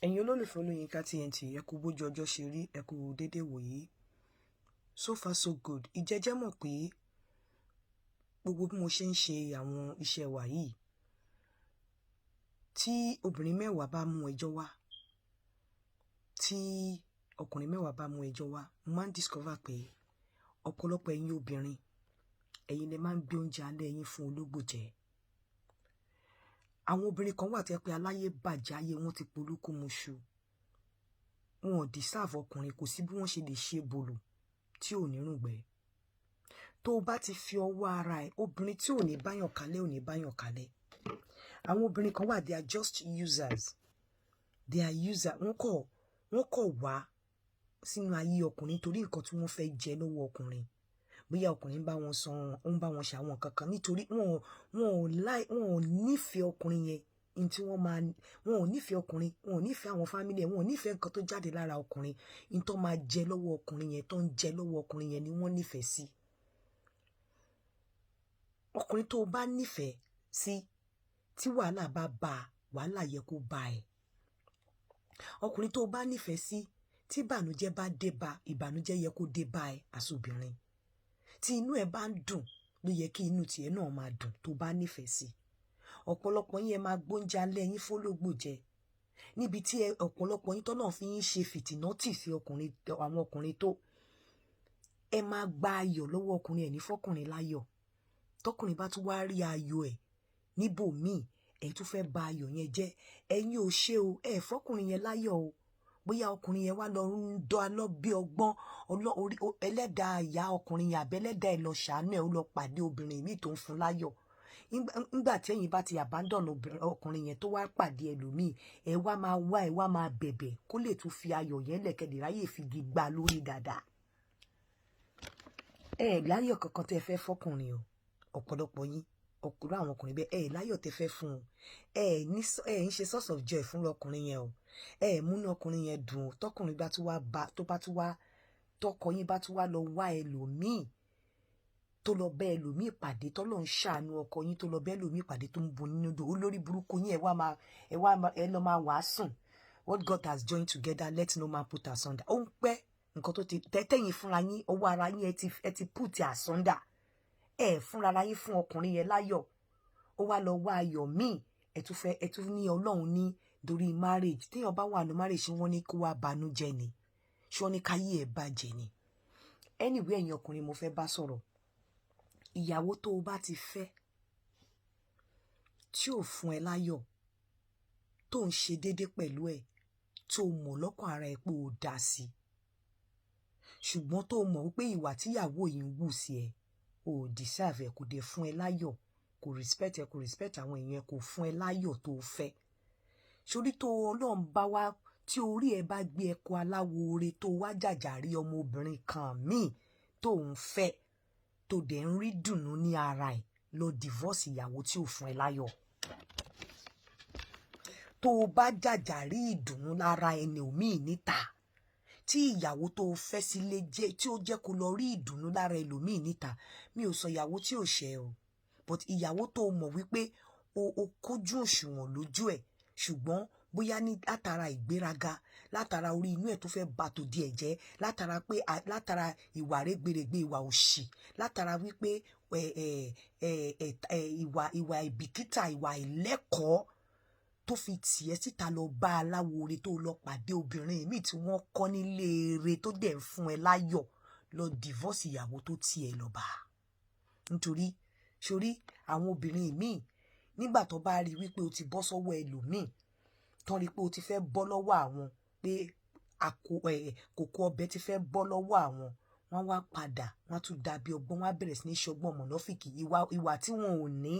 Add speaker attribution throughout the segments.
Speaker 1: ẹ̀yin olólùfẹ́ Olóyinka TNT ẹ kú bójú ọjọ́ ṣe rí, ẹ kú dédé wòyí. So far so good. Ìjẹ́jẹ́ mọ̀ pé gbogbo bí mo ṣe ń ṣe àwọn iṣẹ́ wa yìí, tí obìnrin mẹ́wàá bá mú ẹjọ́ wá, tí ọkùnrin mẹ́wàá bá mú ẹjọ́ wá, mo máa ń discover pé ọ̀pọ̀lọpọ̀ ẹ̀yin obìnrin, ẹ̀yin lè máa ń gbé oúnjẹ alẹ́ yín fún ológbò jẹ. Àwọn obìnrin kan wà tẹ́ pé aláyé bàjẹ́, ayé wọn ti polúkú muṣu. Wọn ò deserve ọkùnrin, kò sí bí wọ́n ṣe lè ṣe bòlò tí ò ní rùngbẹ́. Tó o bá ti fi ọwọ́ ara ẹ̀, obìnrin tí ò ní báyàn kalẹ̀ ò ní báyàn kalẹ̀. Àwọn obìnrin kan wà, they are just users. They are users. Wọ́n kọ̀ wá sínú ayé ọkùnrin torí nǹkan tí wọ́n fẹ́ jẹ lọ́wọ́ ọkùnrin. Bóyá ọkùnrin bá wọn sọ, ó ń bá wọn ṣàwọn kankan nítorí wọn ò nífẹ̀ẹ́ ọkùnrin yẹn. Wọn ò nífẹ̀ẹ́ ọkùnrin, wọn ò nífẹ̀ẹ́ àwọn family ẹ̀, wọn ò nífẹ̀ẹ́ nǹkan tó jáde lára ọkùnrin. In tó máa jẹ lọ́wọ́ ọkùnrin yẹn, tó ń jẹ lọ́wọ́ ọkùnrin yẹn ni wọ́n nífẹ̀ẹ́ sí. Ọkùnrin tó bá nífẹ̀ẹ́ sí, tí wàhálà bá bá, wàhálà yẹ kó bá ẹ. Ọkùnrin tó bá nífẹ̀ẹ́ sí, tí ìbànújẹ́ bá dé bá, ìbànújẹ́ yẹ kó dé bá ẹ àsobìnrin. Tí inú ẹ bá ń dùn, ló yẹ kí inú tiẹ̀ náà máa dùn tó bá nífẹ̀ẹ́ sí. Ọ̀pọ̀lọpọ̀ yín ẹ máa gbóúnjẹ alẹ́ yín fólógbò jẹ. Níbi tí ọ̀pọ̀lọpọ̀ yín tọ́nà fi ń ṣe fìtínọ́tì sí àwọn ọkùnrin tó. Ẹ máa gba ayọ̀ lọ́wọ́ ọkùnrin ẹ̀ ní fọ́kùnrin láyọ̀. Tọkùnrin bá tún wá rí ayọ̀ ẹ̀ níbòmíì, ẹ̀ tún fẹ́ ba ayọ̀ yẹn jẹ́. Ẹ̀yin ò ṣe o, ẹ̀ fọ́kùnrin yẹn láyọ̀ o. Bóyá ọkùnrin yẹn wá lọ ń dọ́ alọ́ bí ọgbọ́n, ẹlẹ́dàá ìyá ọkùnrin yẹn àbẹ́lẹ́dàá ẹ̀ lọ ṣàánú ẹ̀ ó lọ pàdé obìnrin míì tó ń fún láyọ̀. Nígbà tí ẹ̀yin bá ti abandon ọkùnrin yẹn tó wá pàdé ẹlòmíì, ẹ wá máa bẹ̀bẹ̀ kó lè tún fi ayọ̀ yẹn lẹ̀kẹ̀dẹ̀ ráyè fi gbà lórí dáadáa. Ẹ láyọ̀ kankan tẹ́ fẹ́ fọ́kùnrin o. Ọ̀pọ̀lọpọ̀ yín, ọkùnrin àwọn ọkùnrin bẹ́ẹ̀, ẹ láyọ̀ tẹ́ fẹ́ fún un. Ẹ ń ṣe source of joy fún ọkùnrin yẹn o. Ẹ múnú ọkùnrin yẹn dùn o. Tọkùnrin bá tún wá tọkọ yín bá tún wá lọ wá ẹlòmíì, tó lọ bẹ ẹlòmíì pàdé, tó lọ ń ṣàánú ọkọ yín, tó lọ bẹ ẹlòmíì pàdé tó ń bu nínú dùn, olórí burúkú yín ẹ lọ máa wàásùn. What God has joined together, let no man put asunder. Ó ń pẹ́ nǹkan tó ti tẹ́tẹ̀yìn fúnra yín, ọwọ́ ara yín ẹ ti put asunder. Ẹ fúnra ara yín fún ọkùnrin yẹn láyọ̀. Ó wá lọ wá ayọ̀ míì, ẹ tún ní Ọlọ́run ní dorí marriage. Téèyàn bá wà ní marriage, wọ́n ní kó wá banújẹ́ ni. Ṣé wọ́n ní káyé ẹ̀ bàjẹ́ ni? Anyway, ẹ̀yin ọkùnrin mo fẹ́ bá sọ̀rọ̀. Ìyàwó tó o bá ti fẹ́, tí ò fún ẹ láyọ̀, tó ń ṣe déédéé pẹ̀lú ẹ̀, tó mọ̀ lọ́kàn ara ẹ pé o dá sí, ṣùgbọ́n tó mọ̀ wípé ìwà tíyàwó yìí ń wù sí ẹ, o deserve ẹ, kò dé fún ẹ láyọ̀, kò respect àwọn èèyàn, kò fún ẹ láyọ̀ tó fẹ́. Ṣorí tó Ọlọ́run bá wá, tí orí ẹ bá gbé ẹkọ aláwo ore tó wá jàjàrí ọmọbìnrin kan míì tó ń fẹ́, tó dẹ̀ ń rí dùnnú ní ara ẹ̀, lọ divorce ìyàwó tí ò fún ẹ láyọ̀. Tó o bá jàjàrí ìdùnnú lára ẹni òmíì níta, tí ìyàwó tó o fẹ́ sílé jẹ́ tí ó jẹ́ kó lọ rí ìdùnnú lára ẹlòmíì níta, mi ò sọ ìyàwó tí ò ṣẹ̀ o, but ìyàwó tó o mọ̀ wípé o kójú òṣùwọ̀n lójú ẹ̀, ṣùgbọ́n bóyá ní látara ìgbéraga, látara orí inú ẹ̀ tó fẹ́ bà tòdì ẹ̀ jẹ́, látara ìwà rẹ́gbẹ̀rẹ̀gbẹ̀, ìwà òṣì, látara wípé ìwà ìbìkítà, ìwà ìlẹ́kọ̀ọ́ tó fi tiẹ̀ síta lọ bá aláwo ore tó lọ pàdé obìnrin míì tí wọ́n kọ́ nílé eré tó dẹ̀ ń fún ẹ láyọ̀, lọ divorce ìyàwó tó tiẹ̀ lọ bá. Nítorí sórí àwọn obìnrin míì, nígbà tó bá rí wípé o ti bọ́ sọ́wọ́ ẹlòmíì, tán rí pé o ti fẹ́ bọ́ lọ́wọ́ àwọn, pé kòkó ọbẹ̀ ti fẹ́ bọ́ lọ́wọ́ àwọn, wọ́n wá padà, wọ́n tún dàbí ọgbọ́n, wọ́n á bẹ̀rẹ̀ sí ní ṣọgbọ́n mọ̀nàfìkì, ìwà tí wọn ò ní,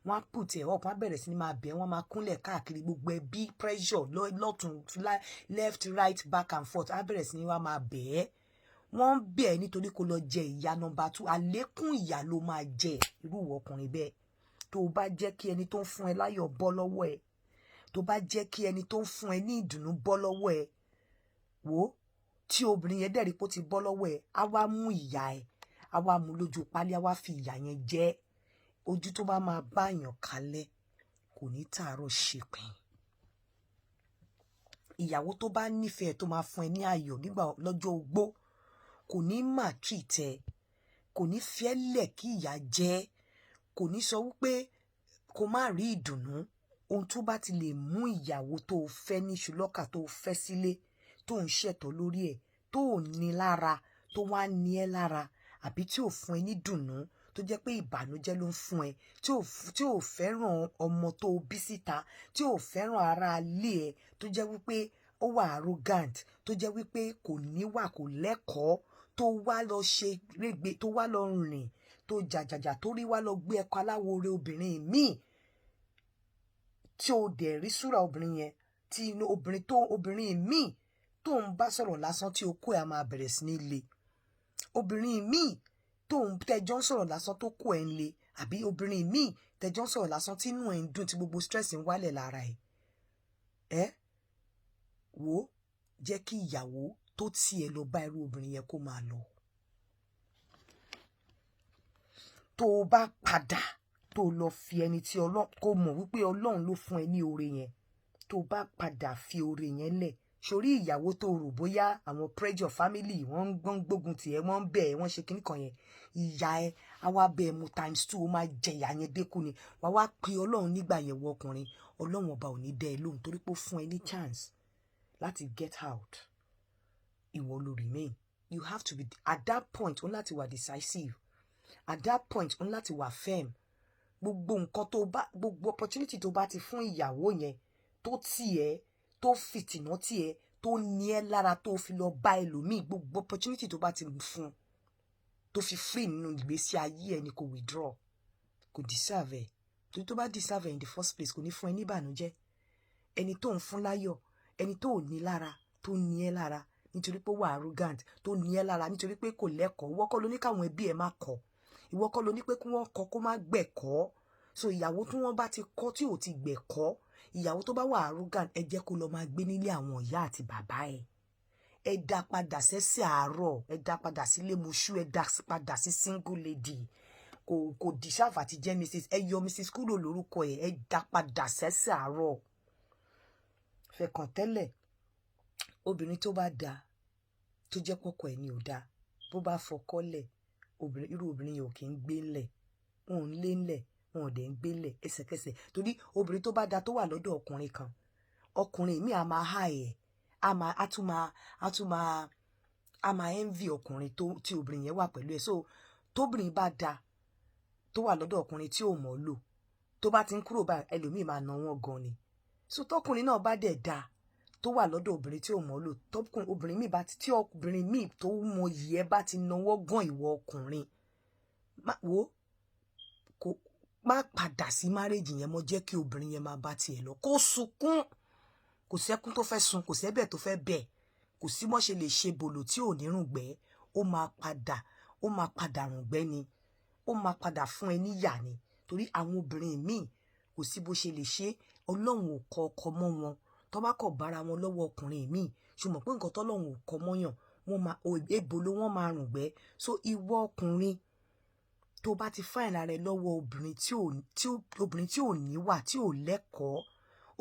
Speaker 1: wọ́n á put ẹ̀ up, wọ́n á bẹ̀rẹ̀ sí ní máa bẹ̀, wọ́n máa kúnlẹ̀ káàkiri gbogbo ẹbí, pressure lọ́tún left right back and forth, á bẹ̀rẹ̀ sí ní wá máa bẹ̀ ẹ́. Wọ́n ń bẹ̀ ẹ́ nítorí kó lọ jẹ ìyà number 2, àlékún ìyà ló máa jẹ irú ọkùnrin bẹ́ẹ̀. Tó o bá jẹ́ kí ẹni tó ń fún ẹ láyọ̀ bọ́ lọ́wọ́ ẹ, tó bá jẹ́ kí ẹni tó ń fún ẹ ní ìdùnnú bọ́ lọ́wọ́ ẹ, wò ó, tí obìnrin yẹn dẹ̀rí pé ó ti bọ́ lọ́wọ́ ẹ, á wá mú ìyà ẹ, á wá mú lójú pálí, á wá fi ìyà yẹn jẹ. Ojú tó bá máa bá èèyàn kalẹ̀ kò ní tààrọ̀ ṣèpin. ìyàwó tó bá nífẹ̀ẹ́ tó máa fún ẹ ní ayọ̀ nígbà lọ́jọ́ ogbó kò ní mà treat ẹ, kò ní fi ẹ́ lẹ̀ kí ìyà jẹ, kò ní sọ wípé kó má rí ìdùnnú. Ohun tó bá ti lè mú ìyàwó tó fẹ́ ní ṣùlọ́kà tó fẹ́ sílé tó ń ṣẹ̀tọ́ lórí ẹ̀ tó ní lára tó wá ní ẹ lára àbí tí ò fún ẹ ní dùnnú tó jẹ́ pé ìbànújẹ́ ló ń fún ẹ tí ò fẹ́ràn ọmọ tó bí síta tí ò fẹ́ràn ara ilé ẹ tó jẹ́ wípé ó wà arrogant tó jẹ́ wípé kò níwà kò lẹ́kọ̀ọ́ tó wá lọ ṣe régbe tó wá lọ rìn tó jàjàjà tó rí wá lọ gbé ẹ̀kọ́ aláwòrè obìnrin míì tí ó dẹ̀ rí súra obìnrin yẹn tí inú obìnrin míì tó ń bá sọ̀rọ̀ lásán tí okó ẹ̀ á máa bẹ̀rẹ̀ sí ní le obìnrin míì tó ń tẹjọ́ ń sọ̀rọ̀ lásán tó kó ẹ̀ ń le àbí obìnrin míì tẹjọ́ ń sọ̀rọ̀ lásán tí inú ẹ̀ ń dùn tí gbogbo stress ń wálẹ̀ lára ẹ̀ wò jẹ́ kí ìyàwó tó tiẹ̀ lọ bá irú obìnrin yẹn kó máa lọ. Tó o bá padà tó lọ fi ẹni tí kó mọ̀ wípé Ọlọ́run ló fún ẹ ní oore yẹn tó bá padà fi oore yẹn lẹ̀ sórí ìyàwó tó rò bóyá àwọn pressure family wọ́n ń gbógun tì ẹ́ wọ́n ń bẹ̀ ẹ́ wọ́n ṣe kíní kan yẹn ìyá ẹ á wá bẹ̀ ẹ́ mu ×2 ó máa jẹ ìyá yẹn dékú ni wàá wá pe Ọlọ́run nígbà yẹn wọ ọkùnrin Ọlọ́run ọba ò ní dẹ́ ẹ lóhùn torí pé ó fún ẹ ní chance láti get out ìwọ ló remain you have to be at that point ó láti wà decisive at that point ó láti wà firm gbogbo nǹkan tó bá gbogbo opportunity tó bá ti fún ìyàwó yẹn tó tì ẹ́ tó fìtìnà tì ẹ́ tó ní ẹ́ lára tó fi lọ bá ẹlòmíì gbogbo opportunity tó bá ti fún tó fi free nínú ìgbésí ayé ẹ ni kò withdraw kò deserve ẹ torí tó bá deserve ẹ in the first place kò ní fún ẹ ní ìbànújẹ́ ẹni tó ń fún láyọ̀ ẹni tó ní lára tó ní ẹ́ lára nítorí pé ó wà arrogant tó ní ẹ́ lára nítorí pé kò lẹ́kọ̀ọ́ ìwọ kọ́ ló ní káwọn ẹbí ẹ má kọ́ ìwọ kọ́ ló ní pé kí wọ́n kọ́ kó má gbẹ̀kọ́ so ìyàwó tí wọ́n bá ti kọ́ tí ò ti gbẹ̀kọ́ ìyàwó tó bá wà arrogant ẹ jẹ́ kó lọ máa gbé nílé àwọn ìyá àti bàbá ẹ dá padà sẹ́sẹ̀ àárọ̀ ẹ dá padà sílé mọṣú ẹ dá padà sí single lady kò deserve àti jẹ́ mrs ẹ yọ mrs kúrò lórúkọ ẹ dá padà sẹ́sẹ̀ àárọ̀ fẹ̀kàn tẹ́lẹ̀ obìnrin tó bá da tó jẹ́ pọ́kọ ẹ̀ ni ò da bó bá fọkọ́lẹ̀ irú obìnrin yẹn ò kì í gbé ńlẹ̀ wọn ò ń lé ńlẹ̀ wọn ò dẹ̀ ń gbé ńlẹ̀ ẹsẹ̀kẹsẹ̀ torí obìnrin tó bá da tó wà lọ́dọ̀ ọkùnrin kan ọkùnrin mi a máa há ẹ̀ a máa envy ọkùnrin tí obìnrin yẹn wà pẹ̀lú ẹ̀ so tóbìnrin bá da tó wà lọ́dọ̀ ọkùnrin tí ò mọ̀ lò tó bá ti ń kúrò bá ẹlòmíì máa ná wọn gan ni so tọkùnrin náà bá dẹ̀ da tó wà lọ́dọ̀ obìnrin tí ò mọ̀ lò obìnrin míì tí obìnrin míì tó mọ yìí ẹ bá ti náwó gan ìwọ ọkùnrin má padà sí márèjì yẹn mọ́ jẹ́ kí obìnrin yẹn máa bá tiẹ̀ lọ kó sunkún kò sẹ́kún tó fẹ́ sun kò sẹ́bẹ̀ tó fẹ́ bẹ̀ kò sí mọ́ ṣe lè ṣe bòlò tí ò ní rùngbẹ́ ó máa padà rùngbẹ́ ni ó máa padà fún ẹ níyà ni torí àwọn obìnrin míì kò sí bó ṣe lè ṣe Ọlọ́run ò kọ ọkọ mọ́ wọn tó bá kọ̀ bára wọn lọ́wọ́ ọkùnrin míì ṣùgbọ́n pé nǹkan tọ́lọ́run ò kọ mọ́yàn èbò wọ́n máa rùngbẹ́ so ìwọ ọkùnrin tó bá ti fáìn ara ẹ lọ́wọ́ obìnrin tí ò níwà tí ò lẹ́kọ̀ọ́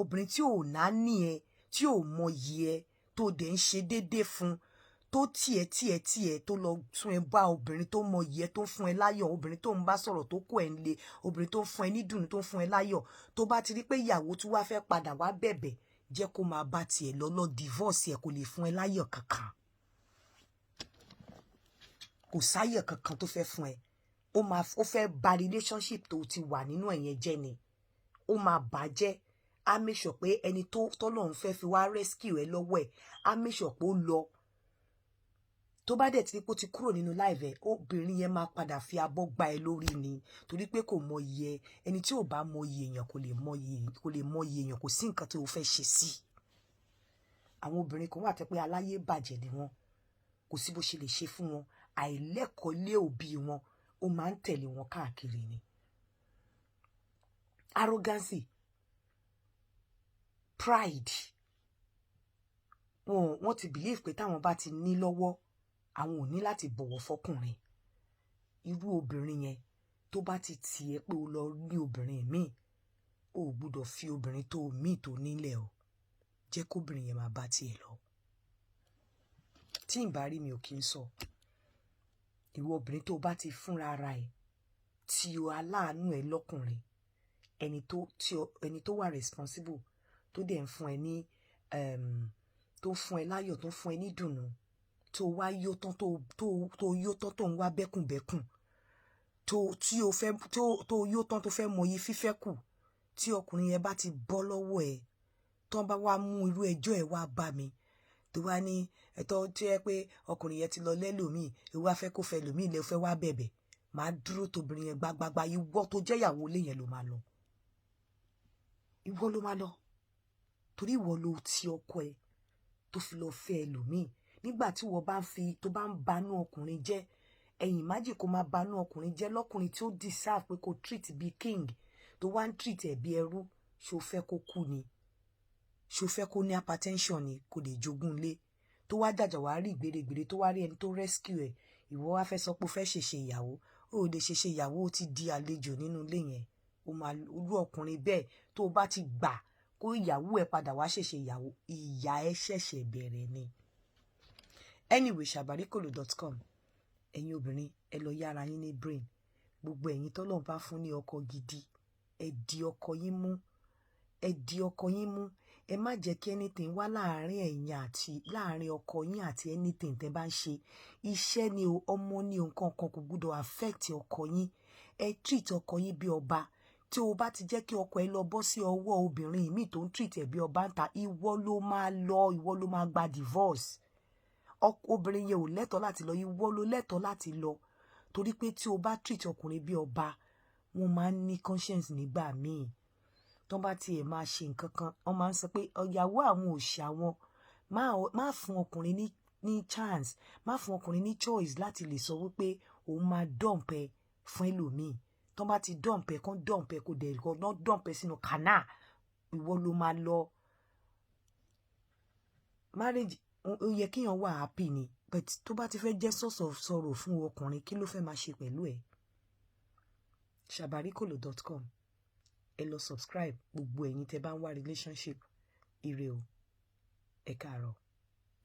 Speaker 1: obìnrin tí ò náání ẹ tí ò mọyì ẹ tó dẹ̀ ń ṣe déédéé fún tó tiẹ̀ tó lọ tún ẹ bá obìnrin tó mọyì ẹ tó fún ẹ láyọ̀ obìnrin tó ń bá sọ̀rọ̀ tó kó ẹ ń le obìnrin tó fún ẹ ní dùnnú tó fún ẹ láyọ̀ tó bá ti rí pé ìyàwó tí wàá fẹ́ padà wá bẹ̀bẹ̀ jẹ́ kó máa bá tiẹ̀ lọ divorce ẹ kò lè fún ẹ láyọ̀ kankan kò sáyọ̀ kankan tó fẹ́ fún ẹ ó fẹ́ bà relationship tó ti wà nínú ẹ̀yẹn jẹ́ ni ó máa bàjẹ́ á make sure pé ẹni tọ́lọ́run fẹ́ fi wá rescue ẹ lọ́wọ́ ẹ̀ á make sure pé ó lọ tó bá dẹ̀ ti pé ó ti kúrò nínú life ẹ̀ obìnrin yẹn máa padà fi abọ́ gba ẹ lórí ni torí pé kò mọyì ẹ ẹni tí ò bá mọyì èèyàn kò lè mọyì èèyàn kò sí nǹkan tí o fẹ́ ṣe sí àwọn obìnrin kan wà tẹ́ pé aláyé bàjẹ́ ni wọ́n kò sí bó ṣe lè ṣe fún wọn àìlẹ́kọ̀ọ́ lé òbí wọn ó máa ń tẹ̀lé wọn káàkiri ni arrogance pride wọ́n ti believe pé táwọn bá ti ní lọ́wọ́ àwọn ò ní láti bọ̀wọ̀ fọkùnrin irú obìnrin yẹn tó bá ti tiẹ̀ pé o lọ rí obìnrin míì o ò gbúdọ̀ fi obìnrin tó míì tó nílẹ̀ o jẹ́ kóbìnrin yẹn máa bá tiẹ̀ lọ. Tí n bá rí mi ò kí ń sọ. Ìwọ obìnrin tó bá ti fúnra ara ẹ̀ tí o aláàánú ẹ lọ́kùnrin, ẹni tó wà responsible, tó dẹ̀ ń fún ẹ ní tó fún ẹ láyọ̀, tó fún ẹ ní dùnnú, tó wá yó tán tó yó tán tó ń wá bẹ́kùnbẹ́kùn, tó yó tán tó fẹ́ mọyì fífẹ́ kù, tí ọkùnrin yẹn bá ti bọ́ lọ́wọ́ ẹ, tó bá wá mú irú ẹjọ́ ẹ wá bá mi, tó wá ní ẹ̀tọ́ tí ẹ pé ọkùnrin yẹn ti lọ lẹ́lòmíì, ẹ wá fẹ́ kó fẹ́ lòmíì lẹ fẹ́ wá bẹ̀bẹ̀, màá dúró tóbìnrin yẹn gbágbágbá. Ìwọ tó jẹ́ ìyàwó ilé yẹn ló máa lọ. Ìwọ ló máa lọ. Torí ìwọ ló ti ọkọ ẹ tó fi lọ fẹ́ ẹlòmíì. Nígbà tí wọ́n bá tó bá ń banú ọkùnrin jẹ́, ẹ̀yìn májì kó máa banú ọkùnrin jẹ́ lọ́kùnrin tí ó deserve pé kó treat bí king, tó wá ń treat ẹ̀ bí ẹrú. Ṣó fẹ́ kó kú ni? Ṣó fẹ́ kó ní hypertension ni? Kò lè jogún ilé. Tó wá jàjà wá rí gbèrègbèrè, tó wá rí ẹni tó rescue ẹ̀, ìwọ wá fẹ́ sọ pé ó fẹ́ ṣèṣe ìyàwó. Ó lè ṣèṣe ìyàwó, ó ti di àlejò nínú ilé yẹn. Ó máa irú ọkùnrin bẹ́ẹ̀ tó bá ti gbà kó ìyàwó ẹ padà wá ṣèṣe ìyàwó, ìyà ẹ ṣẹ̀ṣẹ̀ bẹ̀rẹ̀ ni. Anyway, sabarikolo.com. Ẹ̀yin obìnrin, ẹ lọ yára yín ní brain. Gbogbo ẹ̀yin tọ́lọ́run bá fún ní ọkọ gidi, ẹ di ọkọ yín mú. Ẹ di ọkọ yín mú. Ẹ má jẹ́ kí anything wá láàrin ọkọ yín àti anything tẹ́ bá ń ṣe. Iṣẹ́ ni o, ọmọ ni o, nǹkan kan kò gbọdọ̀ affect ọkọ yín. Ẹ treat ọkọ yín bí ọba. Tí o bá ti jẹ́ kí ọkọ ẹ lọ bọ́ sí ọwọ́ obìnrin míì tó ń treat ẹ bí ọba ń ta, ìwọ ló máa gba divorce. Obìnrin yẹn ò lẹ́tọ̀ọ́ láti lọ, ìwọ ló lẹ́tọ̀ọ́ láti lọ. Torí pé tí o bá treat ọkùnrin bí ọba, wọ́n máa ń ní conscience nígbà míì. Tọ́n bá tiẹ̀ máa ṣe nǹkan kan, wọ́n máa ń sọ pé ìyàwó àwọn ò ṣe àwọn. Má fún ọkùnrin ní chance, má fún ọkùnrin ní choice láti lè sọ wípé òun máa dump ẹ fún ẹlòmíì. Tọ́n bá ti dump ẹ, kán dump ẹ, kò dẹ̀ kọ́ náà dump ẹ sínú canal. Ìwọ ló máa lọ. Marriage ó yẹ kéèyàn wà happy ni, but tó bá ti fẹ́ jẹ́ source of sorrow fún ọkùnrin, kí ló fẹ́ máa ṣe pẹ̀lú ẹ̀? sabarikolo.com. Ẹ lọ subscribe gbogbo ẹ̀yin tẹ́ bá ń wá relationship. Ire o. Ẹ káàárọ̀.